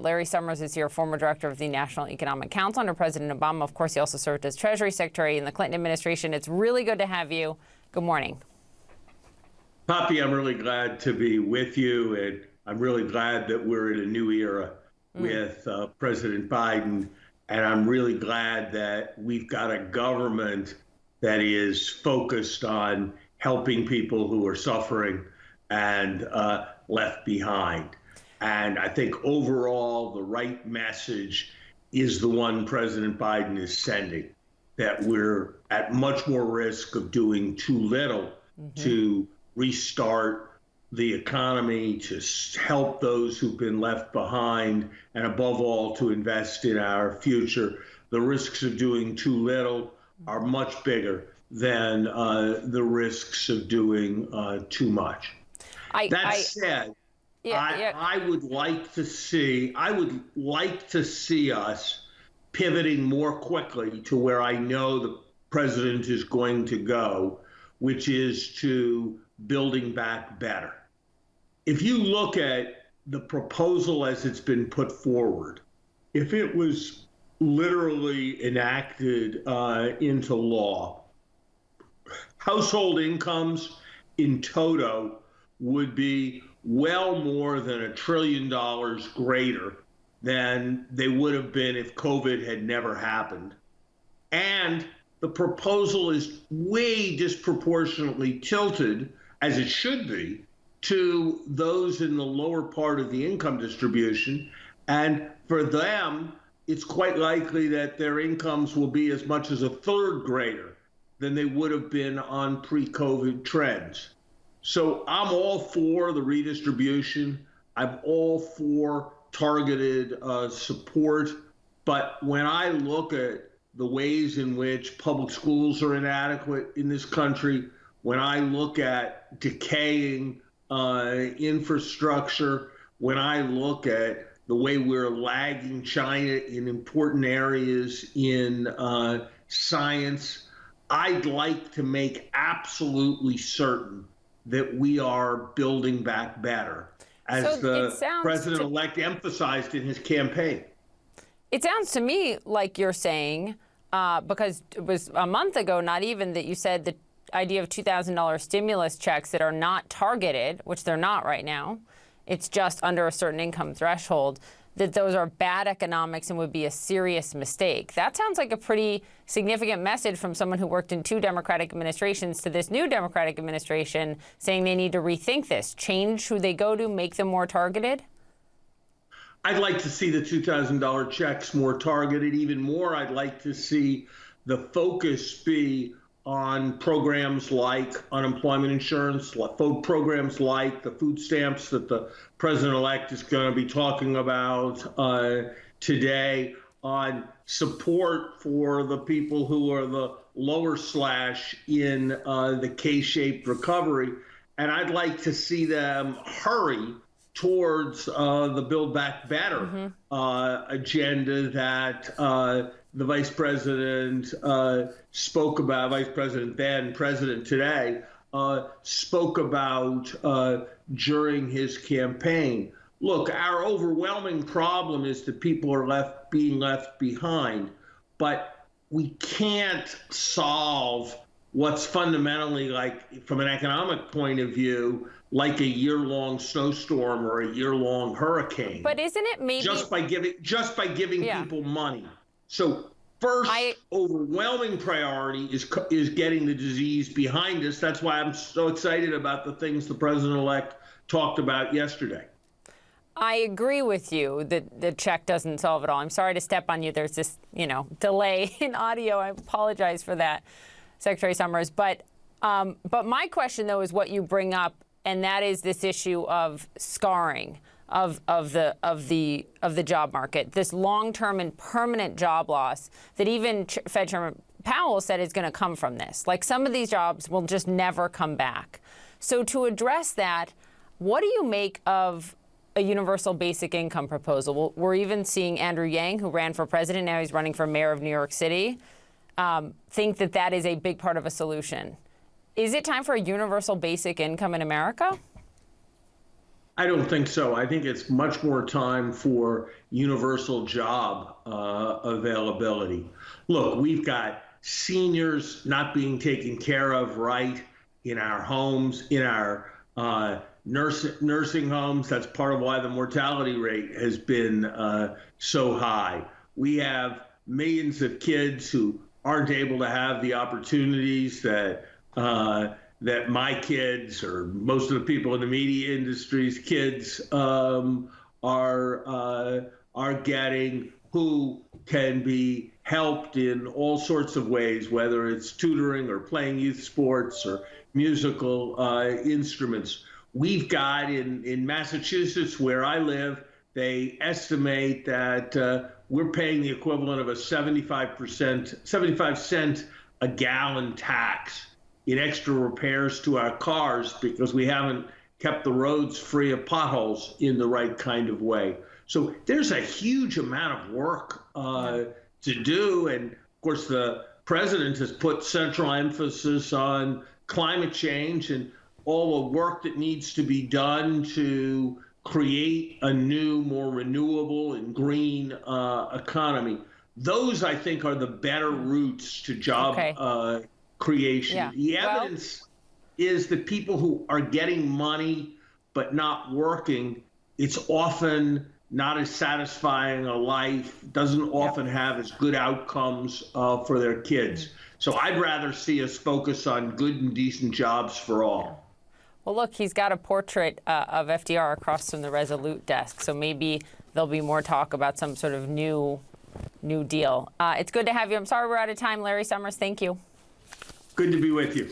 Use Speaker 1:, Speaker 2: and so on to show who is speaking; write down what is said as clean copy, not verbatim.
Speaker 1: Larry Summers is here, former director of the National Economic Council under President Obama. Of course, he also served as Treasury Secretary in the Clinton administration. It's really good to have you. Good morning.
Speaker 2: Poppy, I'm really glad to be with you, and I'm really glad that we're in a new era with President Biden, and I'm really glad that we've got a government that is focused on helping people who are suffering and left behind. And I think overall, the right message is the one President Biden is sending, that we're at much more risk of doing too little to restart the economy, to help those who've been left behind, and above all, to invest in our future. The risks of doing too little are much bigger than the risks of doing too much. That said, I would like to see us pivoting more quickly to where I know the president is going to go, which is to building back better. If you look at the proposal as it's been put forward, if it was literally enacted into law, household incomes in toto would be well more than $1 trillion greater than they would have been if COVID had never happened. And the proposal is way disproportionately tilted, as it should be, to those in the lower part of the income distribution. And for them, it's quite likely that their incomes will be as much as a third greater than they would have been on pre-COVID trends. So I'm all for the redistribution. I'm all for targeted support. But when I look at the ways in which public schools are inadequate in this country, when I look at decaying infrastructure, when I look at the way we're lagging China in important areas in science, I'd like to make absolutely certain that we are building back better, as the president-elect emphasized in his campaign.
Speaker 1: It sounds to me like you're saying, because it was a month ago, not even, that you said the idea of $2,000 stimulus checks that are not targeted, which they're not right now, it's just under a certain income threshold, that those are bad economics and would be a serious mistake. That sounds like a pretty significant message from someone who worked in 2 Democratic administrations to this new Democratic administration, saying they need to rethink this, change who they go to, make them more targeted?
Speaker 2: I'd like to see the $2,000 checks more targeted. Even more, I'd like to see the focus be on programs like unemployment insurance, programs like the food stamps that the president-elect is going to be talking about today, on support for the people who are the lower slash in the K-shaped recovery. And I'd like to see them hurry towards the Build Back Better agenda that the vice president spoke about, vice president then, president today, spoke about during his campaign. Look, our overwhelming problem is that people are being left behind, but we can't solve what's fundamentally, like, from an economic point of view, like a year-long snowstorm or a year-long hurricane.
Speaker 1: But isn't it maybe
Speaker 2: just by giving people money? So first, overwhelming priority is getting the disease behind us. That's why I'm so excited about the things the president-elect talked about yesterday.
Speaker 1: I agree with you that the check doesn't solve it all. I'm sorry to step on you. There's this, delay in audio. I apologize for that, Secretary Summers. But my question, though, is what you bring up, and that is this issue of scarring of the job market, this long-term and permanent job loss that even Fed Chairman Powell said is going to come from this. Like, some of these jobs will just never come back. So to address that, what do you make of a universal basic income proposal? We're even seeing Andrew Yang, who ran for president, now he's running for mayor of New York City, think that that is a big part of a solution. Is it time for a universal basic income in America?
Speaker 2: I don't think so. I think it's much more time for universal job availability. Look, we've got seniors not being taken care of right in our homes, in our nursing homes. That's part of why the mortality rate has been so high. We have millions of kids who aren't able to have the opportunities that that my kids or most of the people in the media industry's kids are getting, who can be helped in all sorts of ways, whether it's tutoring or playing youth sports or musical instruments. We've got in Massachusetts, where I live, they estimate that we're paying the equivalent of a 75 cent a gallon tax in extra repairs to our cars because we haven't kept the roads free of potholes in the right kind of way. So there's a huge amount of work to do. And of course, the president has put central emphasis on climate change and all the work that needs to be done to create a new, more renewable and green economy. Those, I think, are the better routes to job creation.
Speaker 1: Yeah.
Speaker 2: The evidence is that people who are getting money but not working, it's often not as satisfying a life, doesn't often have as good outcomes for their kids. So I'd rather see us focus on good and decent jobs for all.
Speaker 1: Well, look, he's got a portrait of FDR across from the Resolute desk, so maybe there'll be more talk about some sort of new deal. It's good to have you. I'm sorry we're out of time. Larry Summers, thank you.
Speaker 2: Good to be with you.